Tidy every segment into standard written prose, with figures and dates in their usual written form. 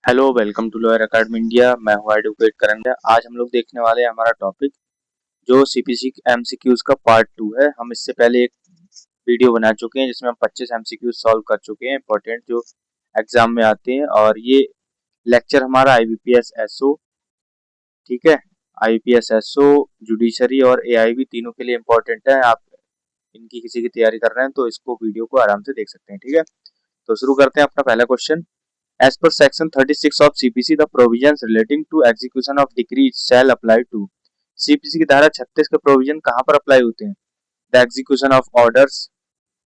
Hello, welcome to lawyer academy India. मैं हूं advocate करण। आज हम लोग देखने वाले हैं हमारा टॉपिक जो सीपीसी एमसीक्यूज का पार्ट 2 है। हम इससे पहले एक वीडियो बना चुके हैं जिसमें हम 25 एमसीक्यूज सॉल्व कर चुके हैं, इंपॉर्टेंट जो एग्जाम में आते हैं। और ये लेक्चर हमारा आईबीपीएस एसओ, ठीक है, आईबीपीएस एसओ, जुडिशरी और एआईबी तीनों के लिए इंपॉर्टेंट है। आप इनकी किसी की तैयारी कर रहे हैं तो इसको वीडियो को आराम से देख सकते हैं, ठीक है। तो शुरू करते हैं अपना पहला question. As per Section 36 of CPC, the provisions relating to execution of decrees shall apply to। CPC की धारा 36 के प्रोविजन कहाँ पर अप्लाई होते हैं? The execution of orders,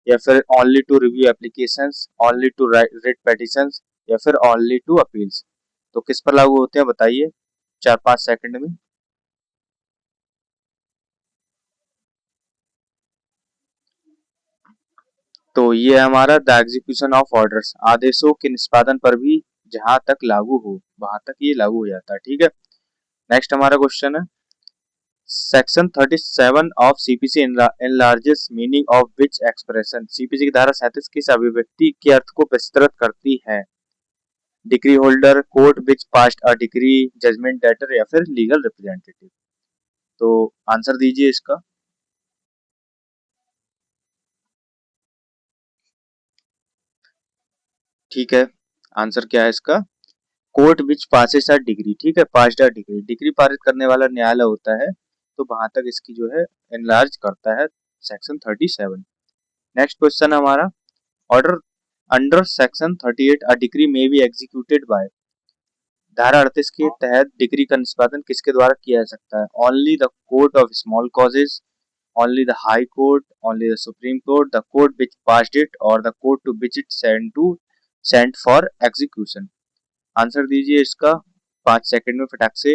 या फिर only to review applications, only to writ petitions, या फिर only to appeals। तो किस पर लागू होते हैं बताइए 4-5 सेकंड में। तो ये हमारा द एग्जीक्यूशन ऑफ ऑर्डर्स, आदेशों के निष्पादन पर भी जहां तक लागू हो वहां तक ये लागू हो जाता है, ठीक है। नेक्स्ट हमारा क्वेश्चन है, section 37 of CPC enlarges meaning of which expression. CPC की धारा 37 किस अभिव्यक्ति के अर्थ को विस्तृत करती है? Degree holder, court which passed a degree, judgment debtor, या फिर लीगल रिप्रेजेंटेटिव। तो आंसर दीजिए इसका। ठीक है, आंसर क्या है इसका? Court which passes a degree, ठीक है, पास्ड अ डिग्री, डिग्री पारित करने वाला न्यायालय होता है। तो वहां तक इसकी जो है एनलार्ज करता है सेक्शन 37। नेक्स्ट क्वेश्चन हमारा, order under section 38 a degree में बी एग्जीक्यूटेड बाय। धारा 38 के तहत डिग्री का निष्पादन किसके द्वारा किया जा सकता है? Only the court of small causes, only the high court, only the supreme court, the court which passed it, और the court to which it sent for execution. Answer दीजिए इसका 5 सेकंड में फटाक से।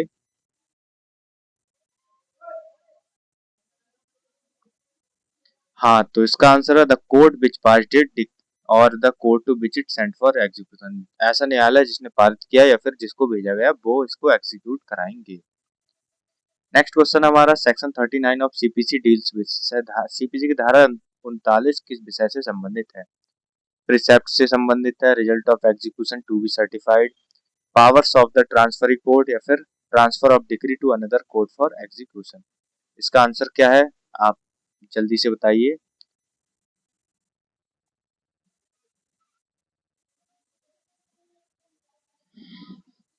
हाँ, तो इसका आंसर है the court which passed it और the court to which it sent for execution. ऐसा न्यायालय जिसने पारित किया या फिर जिसको भेजा गया वो इसको एग्जीक्यूट कराएंगे। नेक्स्ट क्वेश्चन हमारा, section 39 of CPC deals with. CPC की धारा 39 किस विषय से संबंधित है? प्रिसेप्ट से संबंधित है, result of execution to be certified, powers of the transferee court, या फिर transfer of degree to another court for execution. इसका आंसर क्या है? आप जल्दी से बताइए।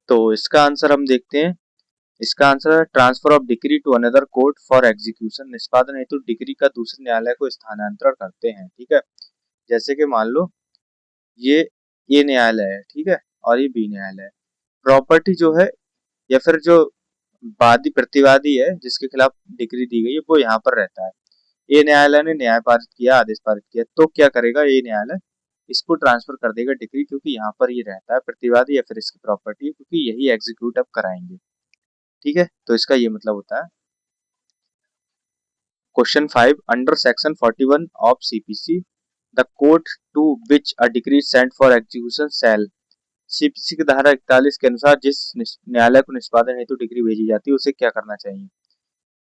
तो इसका आंसर हम देखते हैं। इसका आंसर है transfer of degree to another court for execution. निष्पादन हेतु डिग्री का दूसरे न्यायालय को स्थानांतरण करते हैं, ठीक है। जैसे कि मान लो ये ए न्यायालय है, ठीक है, और ये बी न्यायालय है। प्रॉपर्टी जो है या फिर जो वादी प्रतिवादी है जिसके खिलाफ डिग्री दी गई है वो यहाँ पर रहता है। ए न्यायालय ने न्याय पारित किया, आदेश पारित किया, तो क्या करेगा ए न्यायालय? इसको ट्रांसफर कर देगा डिग्री, क्योंकि यहाँ पर ये रहता है प्रतिवादी या फिर इसकी प्रॉपर्टी है, क्योंकि यही एग्जीक्यूट अब कराएंगे, ठीक है। तो इसका ये मतलब होता है। Question 5, under section 41 of CPC, the court to which a degree sent for execution shall. CPC की धारा 41 के अनुसार जिस न्यायालय को निष्पादन हेतु डिग्री भेजी जाती है उसे क्या करना चाहिए?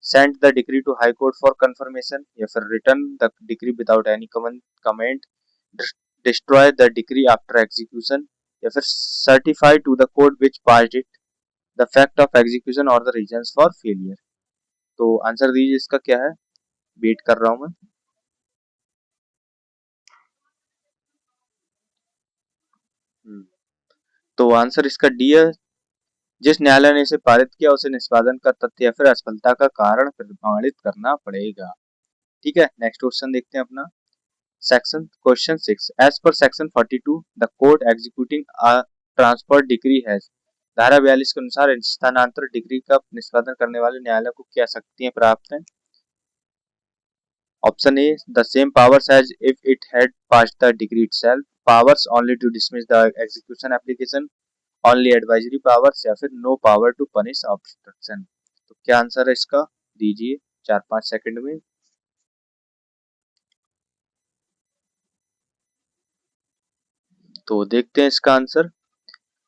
Send the degree to high court for confirmation, या फिर return the degree without any comment, destroy the degree after execution, या फिर certify to the court which passed it the fact of execution और द रीजंस फॉर फेलियर। तो answer दीजिए इसका क्या है? वेट कर रहा हूं मैं। हम्म, तो आंसर इसका डी है। जिस न्यायालय ने इसे पारित किया उसे निष्पादन का तथ्य या फिर असफलता का कारण प्रमाणित करना पड़ेगा, ठीक है। नेक्स्ट क्वेश्चन देखते हैं अपना। Section question 6, as per section 42 the court executing a transfer degree has. धारा 42 के अनुसार स्थानांतर डिग्री का निष्पादन करने वाले न्यायालय को क्या शक्तियां प्राप्त हैं? Option A, the same powers as if it had passed the degree itself, powers only to dismiss the execution application, only advisory powers, या फिर no power to punish obstruction. तो क्या आंसर है इसका? दीजिए 4-5 सेकंड में। तो देखते हैं इसका answer.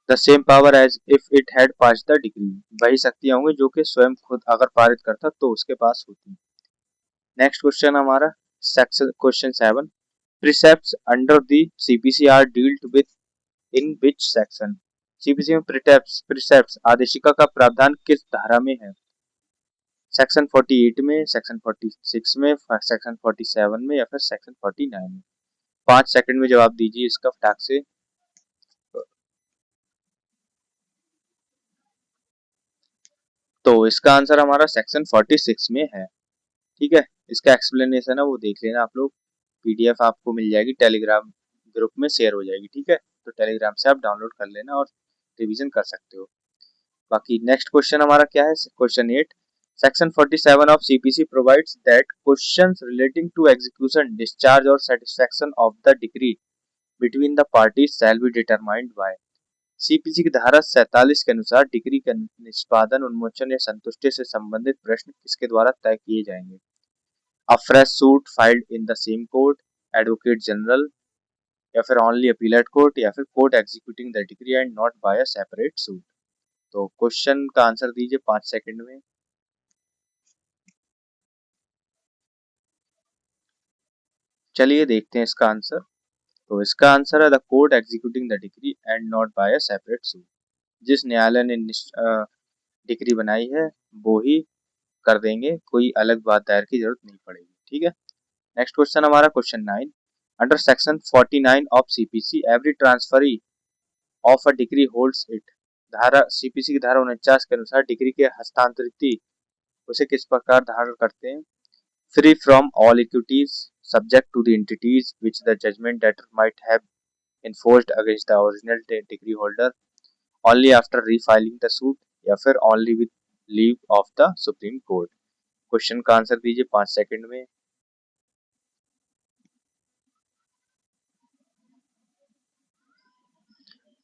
The same power as if it had passed the decree, वही शक्तियां होंगी जो कि स्वयं खुद अगर पारित करता तो उसके पास होती। नेक्स्ट क्वेश्चन हमारा, section question 7, precepts under the CPC are dealt with in which section. CPC में प्रिसेप्ट्स आदेशिका का प्रावधान किस धारा में है? सेक्शन 48 में, सेक्शन 46 में, सेक्शन 47 में या फिर सेक्शन 49 में? 5 सेकंड में जवाब दीजिए इसका फटाक से। तो इसका आंसर हमारा सेक्शन 46 में है। ठीक है, इसका एक्सप्लेनेशन है वो देख लेना आप लोग, पीडीएफ आपको मिल जाएगी, टेलीग्राम ग्रुप में शेयर हो जाएगी। ठीक है, तो टेलीग्राम से आप डाउनलोड कर लेना और रिवीजन कर सकते हो। बाकी नेक्स्ट क्वेश्चन हमारा क्या है, question 8, section 47 of CPC provides that questions relating to execution, discharge और satisfaction of the decree between the parties shall be determined by. CPC की धारा 47 के अनुसार डिग्री का निष्पादन, उन्मोचन या संतुष्टि से संबंधित प्रश्न किसके द्वारा तय किए जाएंगे? A fresh suit filed in the same court, advocate general, या फिर ओनली अपीलेट कोर्ट, या फिर court executing the decree and not by a separate suit. तो क्वेश्चन का आंसर दीजिए 5 सेकंड में। चलिए देखते हैं इसका आंसर। तो इसका आंसर है the court executing the decree and not by a separate suit. जिस न्यायालय ने डिग्री बनाई है वो ही कर देंगे, कोई अलग बात दायर की जरूरत नहीं पड़ेगी। ठीक है, नेक्स्ट क्वेश्चन हमारा question 9, under section 49 of CPC every transferee of a degree holds it. धारा सीपीसी की धारा 49 के अनुसार डिग्री के हस्तांतरित उसे किस प्रकार धारण करते हैं? Free from all equities, subject to the entities which the judgment debtor might have enforced against the original degree holder, only after refiling the suit, या फिर only with leave of the Supreme Court। Question का answer दीजिए 5 second में।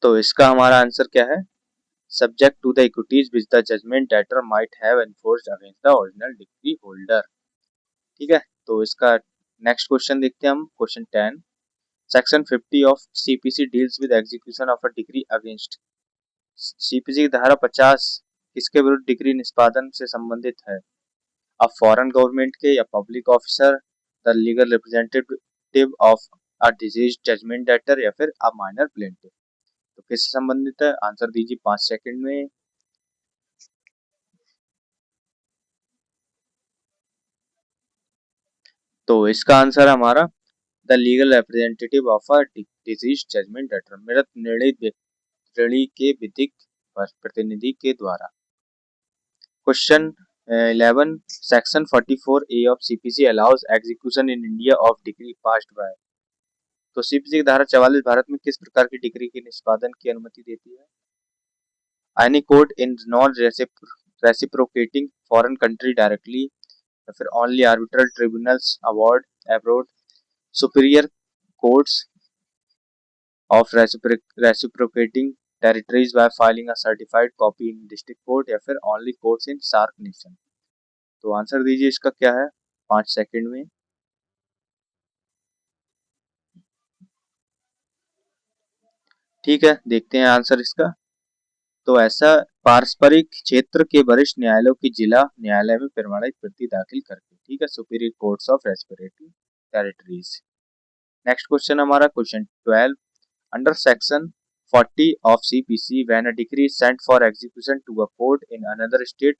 तो इसका हमारा answer क्या है? Subject to the equities which the judgment debtor might have enforced against the original decree holder. ठीक है, तो इसका नेक्स्ट क्वेश्चन देखते हैं हम, question 10, section 50 of CPC deals with execution of a decree against. CPC की धारा 50 किसके विरुद्ध डिग्री निष्पादन से संबंधित है? अब फॉरेन गवर्नमेंट के, या public officer, the legal representative of a deceased judgment debtor, या फिर अ माइनर प्लेंटिफ। तो किससे संबंधित है? आंसर दीजिए 5 सेकंड में। तो इसका आंसर हमारा the legal representative of a deceased judgment debtor, मृत निर्णय के विधिक प्रतिनिधि के द्वारा। Question 11, section 44A of CPC allows execution in India of decree passed by. तो सीपीसी की धारा 44 भारत में किस प्रकार की डिग्री के निष्पादन की अनुमति देती है? Any court in non reciprocating foreign country directly, या फिर only arbitral tribunals award abroad, superior courts of reciprocating territories by filing a certified copy in district court, या फिर only courts in SAARC nation. तो answer दीजिए इसका क्या है 5 second में। ठीक है, देखते हैं आंसर इसका। तो ऐसा पारस्परिक क्षेत्र के वरिष्ठ न्यायालयों की जिला न्यायालय में प्रमाणित प्रति दाखिल करके। ठीक है, superior courts of respiratory territories. Next question हमारा question 12, under section 40 of CPC when a decree is sent for execution to a court in another state,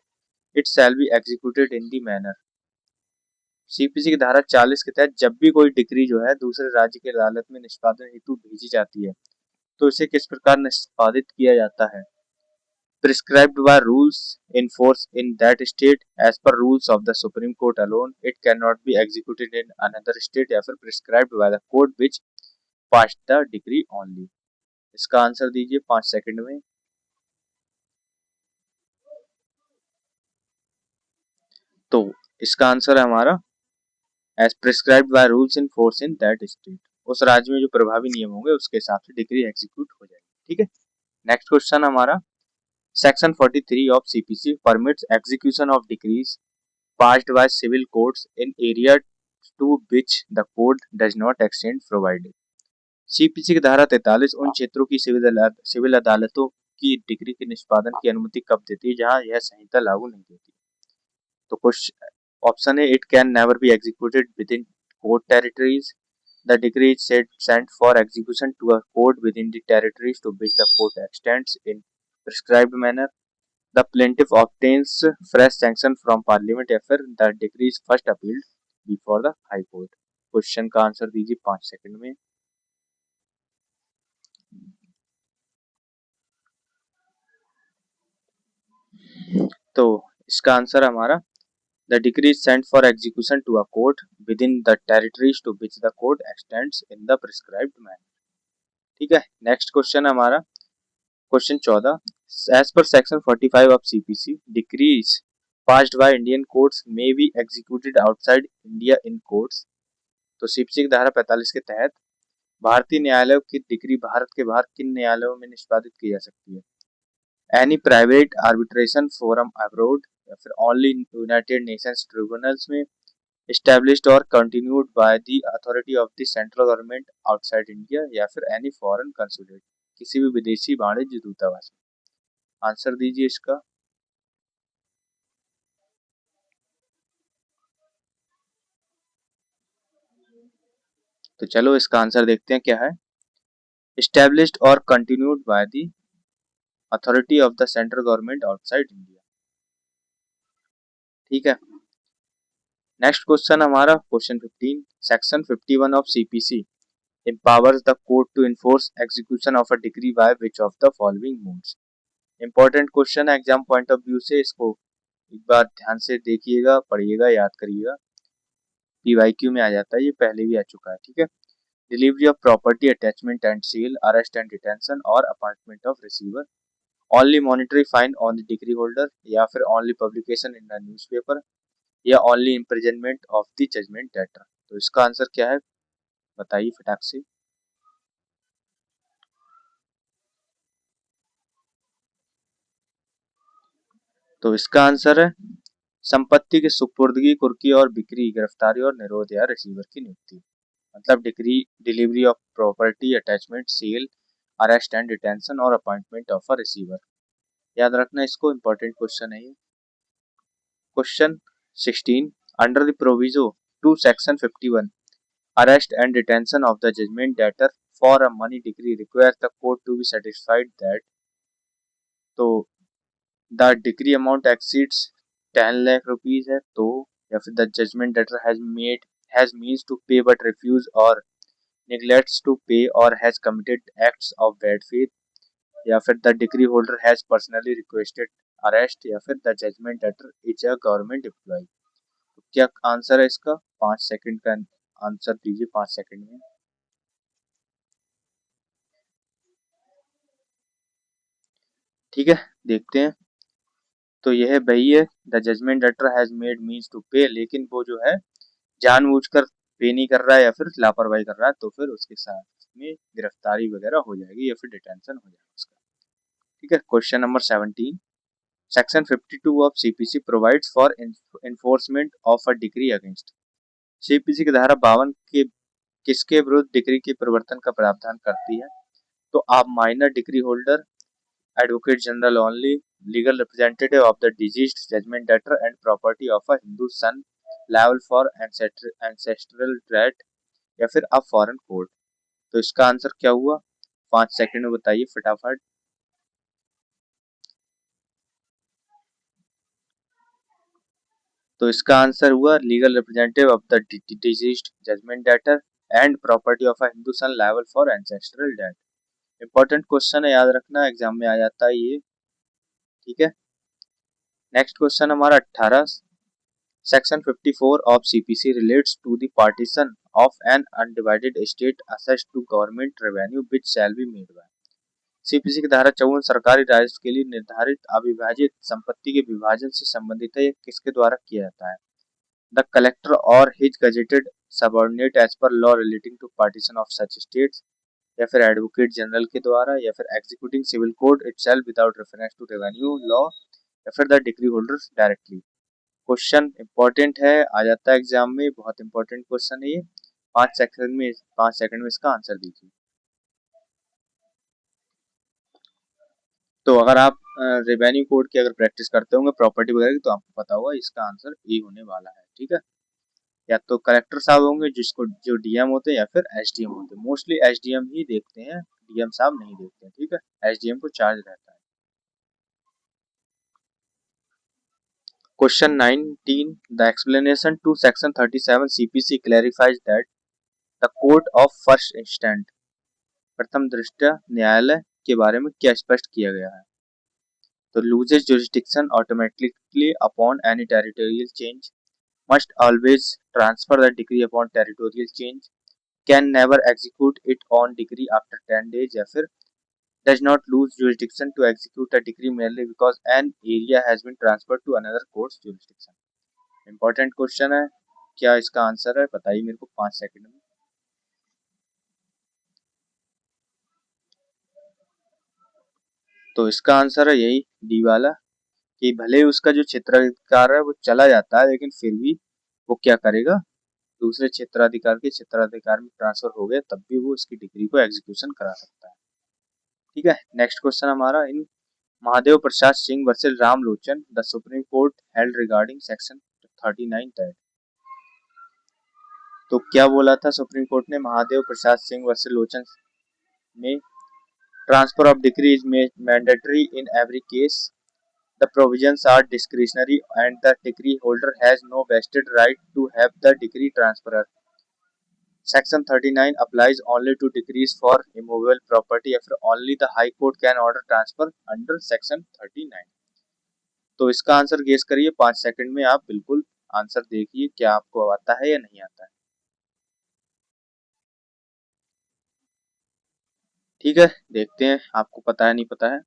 it shall be executed in the manner. CPC की धारा 40 के तहत जब भी कोई degree जो है दूसरे राज्य की अदालत में निष्पादन हेतु भेजी जाती है तो इसे किस प्रकार निष्पादित किया जाता है? Prescribed by rules in force in that state as per rules of the Supreme Court alone, it cannot be executed in another state, या फिर prescribed by the court which passed the decree only। इसका answer दीजिए 5 second में। तो इसका answer है हमारा as prescribed by rules in force in that state. उस राज्य में जो प्रभावी नियम होंगे उसके हिसाब से डिग्री एग्जीक्यूट हो जाएगी। ठीक है, नेक्स्ट क्वेश्चन हमारा section 43 of CPC permits execution of degrees passed by civil courts in area to which the code does not extend provided। CPC की धारा 43 उन क्षेत्रों की सिविल अदालतों की डिग्री के निष्पादन की अनुमति कब देती है जहां यह संहिता लागू नहीं होती? तो क्वेश्चन ऑप्शन है, it can never be executed with in court territories, The decree is sent for execution to a court within the territories to which the court extends in prescribed manner. The plaintiff obtains fresh sanction from parliament या फिर the decree is first appealed before the high court. Question का answer दीजिए 5 second में। तो इसका answer हमारा the decree is sent for execution to a court within the territories to which the court extends in the prescribed manner। ठीक है, next question हमारा question 14। As per section 45 of CPC decrees passed by Indian courts may be executed outside India in courts. तो CPC की धारा 45 के तहत भारतीय न्यायालयों की डिक्री भारत के बाहर किन न्यायालयों में निष्पादित की जा सकती है? Any private arbitration forum abroad या फिर ओनली यूनाइटेड नेशंस ट्रिब्यूनल्स में established or continued by the authority of the central government outside India या फिर any foreign consulate किसी भी विदेशी वाणिज्य दूतावास में। आंसर दीजिए इसका। तो चलो इसका आंसर देखते हैं क्या है। established or continued by the authority of the central government outside India। ठीक है, नेक्स्ट क्वेश्चन हमारा question 15। Section 51 of CPC empowers the court to enforce execution of a decree by which of the following modes। Important question है exam point of view से, इसको एक बार ध्यान से देखिएगा, पढ़िएगा, याद करिएगा। पीवाईक्यू में आ जाता है, ये पहले भी आ चुका है। ठीक है, delivery of property, attachment and seal, arrest and detention और appointment of receiver, only monetary fine on the decree holder या फिर only publication in the newspaper या only imprisonment of the judgment debtor. तो इसका आंसर क्या है बताइए फटाक से। तो इसका आंसर है संपत्ति की सुपुर्दगी, कुर्की और बिक्री, गिरफ्तारी और निरोध या रिसीवर की नियुक्ति। मतलब decree, delivery of property, attachment, seal, arrest and detention और अपॉइंटमेंट ऑफ अ रिसीवर। याद रखना इसको, इंपॉर्टेंट क्वेश्चन है ये। Question 16। Under the proviso to section 51 arrest and detention of the judgment debtor for a money decree requires the court to be satisfied that. तो the decree amount exceeds 10 lakh rupees है तो, या फिर the judgment debtor has means to पे but refuse और neglects to pay or has committed acts of bad faith, या फिर the degree holder has personally requested arrest, या फिर the judgment debtor is a government employee। तो क्या answer है इसका? 5 सेकंड का आंसर दीजिए 5 सेकंड में। ठीक है, देखते हैं। तो यह वही है, the judgment debtor has made means to pay, लेकिन वो जो है जानबूझकर पे नहीं कर रहा है या फिर लापरवाही कर रहा है, तो फिर उसके साथ में गिरफ्तारी वगैरह हो जाएगी या फिर डिटेंशन हो जाएगा उसका। ठीक है, question number 17। Section 52 of CPC provides for enforcement of a decree against. CPC की धारा 52 के किसके विरुद्ध डिग्री के परिवर्तन का प्रावधान करती है? तो आप minor decree holder, advocate general only, legal representative of the deceased, judgment debtor and property of a Hindu son liable for ancestral debt, या फिर अ फॉरेन कोर्ट। तो इसका आंसर क्या हुआ? 5 सेकंड में बताइए फटाफट। तो इसका आंसर हुआ legal representative of the deceased, judgment debtor and property of a Hindu son liable for ancestral debt. Important question है, याद रखना, एग्जाम में आ जाता है ये। ठीक है, नेक्स्ट क्वेश्चन हमारा 18। Section 54 of CPC relates to the partition of an undivided estate assessed to government revenue which shall be made by. CPC की धारा 54 सरकारी राजस्व के लिए निर्धारित अविभाजित संपत्ति के विभाजन से संबंधित है, यह किसके द्वारा किया जाता है? द कलेक्टर और his gazetted subordinate as per law relating to partition of such estates, या फिर एडवोकेट जनरल के द्वारा, या फिर executing civil code itself without reference to revenue law, या फिर the decree holders directly. Question important है, आ जाता है एग्जाम में, बहुत इंपॉर्टेंट क्वेश्चन है ये। 5 सेकंड में इसका आंसर दीजिए। तो अगर आप रेवेन्यू कोड की अगर प्रैक्टिस करते होंगे प्रॉपर्टी वगैरह की, तो आपको पता होगा इसका आंसर ए होने वाला है। ठीक है, या तो कलेक्टर साहब होंगे जिसको जो डीएम होते हैं या फिर एसडीएम होते हैं। मोस्टली एसडीएम ही देखते हैं, डीएम साहब नहीं देखते हैं, ठीक है, एसडीएम को चार्ज रहता है। Question 19, the explanation to section 37 CPC clarifies that the court of first instance, प्रथम दृष्टया न्यायालय के बारे में क्या स्पष्ट किया गया है। तो loses jurisdiction automatically upon any territorial change, must always transfer the decree upon territorial change, can never execute it on decree after 10 days, या फिर does not lose jurisdiction to execute a decree merely because an area has been transferred to another court's jurisdiction। Important question है, क्या इसका answer है बताइए मेरे को 5 second में। तो इसका आंसर है यही डी वाला, कि भले उसका जो क्षेत्राधिकार है वो चला जाता है लेकिन फिर भी वो क्या करेगा, दूसरे क्षेत्राधिकार के क्षेत्राधिकार में ट्रांसफर हो गया तब भी वो उसकी डिग्री को एग्जीक्यूशन करा सकता है। ठीक है, नेक्स्ट क्वेश्चन हमारा, in Mahadev Prasad Singh versus Ramlochan the supreme court held regarding section 39 that. तो क्या बोला था सुप्रीम कोर्ट ने महादेव प्रसाद सिंह वर्सेस लोचन में, transfer of decree is mandatory in every case, the provisions are discretionary and the degree holder has no vested right to have the degree transferred। Section 39 applies only to decrees for immovable property if only the High Court can order transfer under Section 39। तो इसका answer guess करिए 5 second में, आप बिल्कुल answer देखिए क्या आपको आता है या नहीं आता है। ठीक है, देखते हैं आपको पता है नहीं पता है।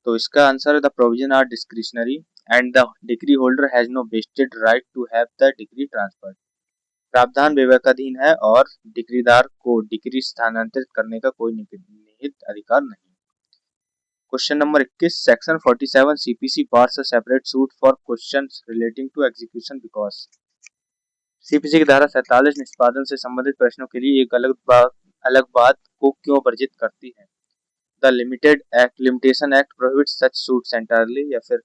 तो इसका आंसर है the provision are discretionary and the decree holder has no vested right to have the decree transferred. प्रावधान विवेकाधीन है और डिग्रीदार को डिग्री स्थानांतरित करने का कोई निहित अधिकार नहीं। Question number 21, section 47 CPC bars a separate suit for questions relating to execution because. CPC की धारा 47 निष्पादन से संबंधित प्रश्नों के लिए एक अलग बात को क्यों वर्जित करती है। The limitation act prohibits such suits entirely, या फिर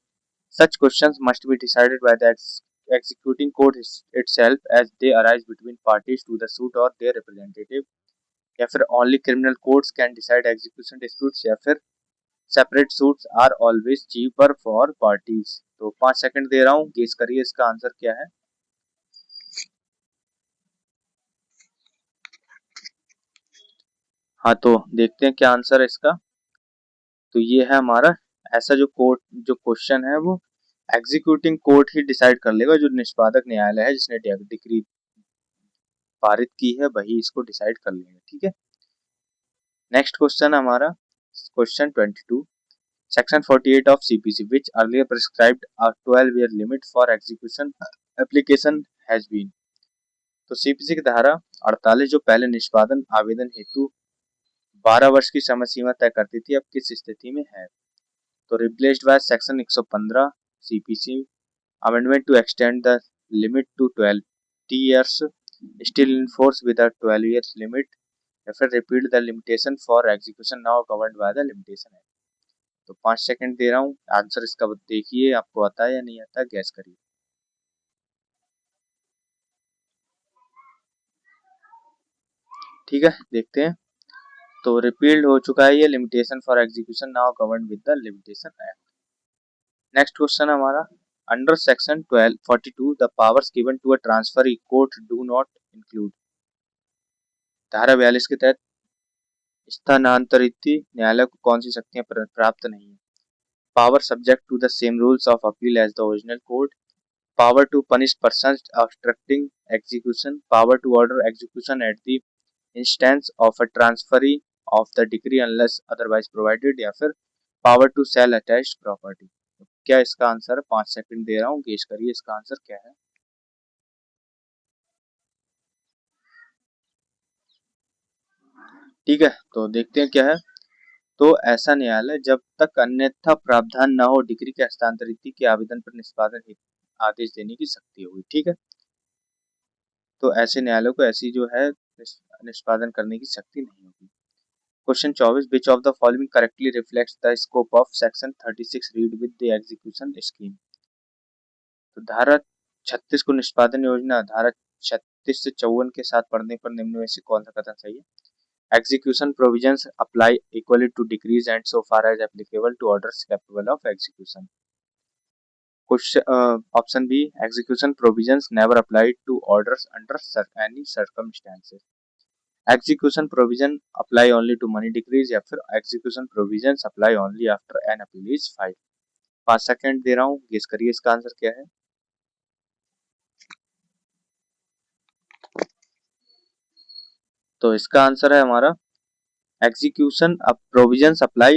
such questions must be decided by the executing court itself as they arise between parties to the suit or their representative, या फिर only criminal courts can decide execution disputes, या फिर separate suits are always cheaper for parties। तो 5 second दे रहा हूँ, guess करिए इसका answer क्या है। हाँ, तो देखते हैं क्या आंसर है इसका। तो ये है हमारा, ऐसा जो क्वेश्चन है वो एग्जीक्यूटिंग कोर्ट ही डिसाइड कर लेगा, जो निष्पादक न्यायालय है जिसने डिग्री पारित की है वही इसको डिसाइड कर लेंगे। ठीक है, नेक्स्ट क्वेश्चन हमारा question 22, section 48 of CPC which earlier prescribed a 12 year limit for execution application has been. तो सीपीसी की धारा 48 जो पहले निष्पादन आवेदन हेतु 12 वर्ष की समय सीमा तय करती थी, अब किस स्थिति में है। तो replaced by section 115 CPC amendment to extend the limit to 12 years still in force with a 12 years limit, या फिर repeat the limitation for execution now covered by the limitation act. तो 5 सेकंड दे रहा हूँ, आंसर इसका देखिए आपको आता है या नहीं आता, गैस करिए। ठीक है, देखते हैं। तो रिपील्ड हो चुका है ये limitation for execution now covered with the limitation act. Next question हमारा, under section 1242 the powers given to a transfer court do not include. धारा 42 के तहत स्थानांतरित न्यायालय को कौन सी शक्तियां प्राप्त नहीं है। Power subject to the same rules of appeal as the original court, power to punish persons obstructing execution, power to order execution at the instance of a transferee of the decree unless otherwise provided, या फिर power to sell attached property। क्या इसका answer है, 5 second दे रहा हूँ, guess करिए इसका answer क्या है। ठीक है, तो देखते हैं क्या है। तो ऐसा न्यायालय जब तक अन्यथा प्रावधान न हो डिग्री के हस्तांतरित के आवेदन पर निष्पादन आदेश देने की शक्ति होगी। ठीक है, तो ऐसे न्यायालयों को ऐसी जो है निष्पादन करने की शक्ति नहीं होगी। Question 24, which of the following correctly reflects the scope of section 36 read with the execution scheme. तो धारा 36 को निष्पादन योजना, धारा 31 से 54 के साथ पढ़ने पर निम्न में से कौन सा कथन सही है? Execution provisions apply equally to decrees and so far as applicable to orders capable of execution. Option B, execution provisions never apply to orders under any circumstances. Execution provision apply only to money decrees या फिर execution provisions apply only after an appeal is filed. 5 second दे रहा हूँ, guess करिए इसका answer क्या है। तो इसका आंसर है हमारा execution provisions apply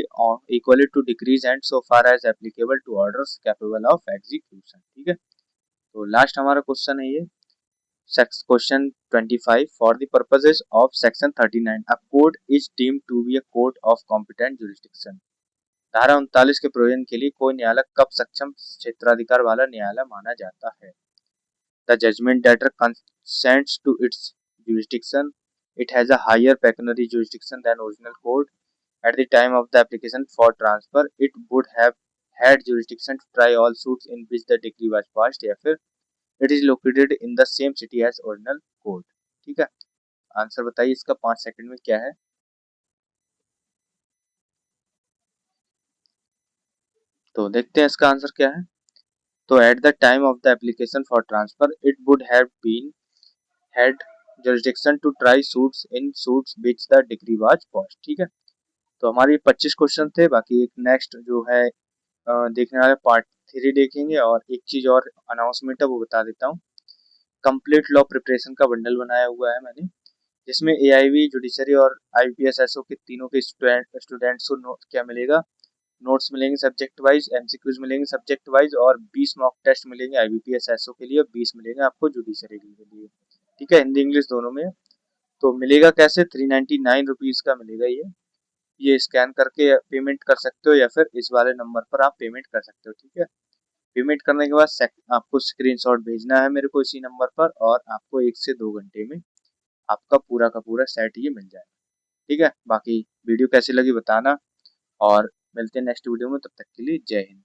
equally to decrees and so far as applicable to orders capable of execution. ठीक है, तो लास्ट हमारा क्वेश्चन है ये question 25. For the purposes of section 39 a court is deemed to be a court of competent jurisdiction. धारा 39 के प्रयोजन के लिए कोई न्यायालय कब सक्षम क्षेत्राधिकार वाला न्यायालय माना जाता है? The judgment debtor consents to its jurisdiction. It has a higher pecuniary jurisdiction than original court. At the time of the application for transfer, it would have had jurisdiction to try all suits in which the decree was passed, या फिर it is located in the same city as original court. ठीक है, answer बताइए इसका 5 second में क्या है। तो देखते हैं इसका आंसर क्या है। तो at the time of the application for transfer it would have been had jurisdiction to try suits in suits which the decree was passed. ठीक है, तो हमारे 25 क्वेश्चन थे। बाकी एक नेक्स्ट जो है देखने वाले पार्ट 3 देखेंगे। और एक चीज और अनाउंसमेंट है वो बता देता हूँ। कंप्लीट लॉ प्रिपरेशन का बंडल बनाया हुआ है मैंने, जिसमें एआईबी, जुडिशरी और आईपीएस एसओ के तीनों के स्टूडेंट्स को क्या मिलेगा, नोट्स मिलेंगे सब्जेक्ट वाइज, एमसीक्यूज मिलेंगे सब्जेक्ट वाइज, और 20 मॉक टेस्ट मिलेंगे आईबीपीएस एसओ के लिए और 20 मिलेंगे आपको जुडिशरी के लिए। ठीक है, हिंदी इंग्लिश दोनों में। तो मिलेगा कैसे, 399 रुपीज का मिलेगा ये स्कैन करके पेमेंट कर सकते हो या फिर इस वाले नंबर पर आप पेमेंट कर सकते हो। ठीक है, पेमेंट करने के बाद आपको स्क्रीनशॉट भेजना है मेरे को इसी नंबर पर, और आपको 1 से 2 घंटे में आपका पूरा का पूरा सेट ये मिल जाएगा। ठीक है, बाकी वीडियो कैसी लगी बताना, और मिलते हैं नेक्स्ट वीडियो में। तब तक के लिए जय हिंद।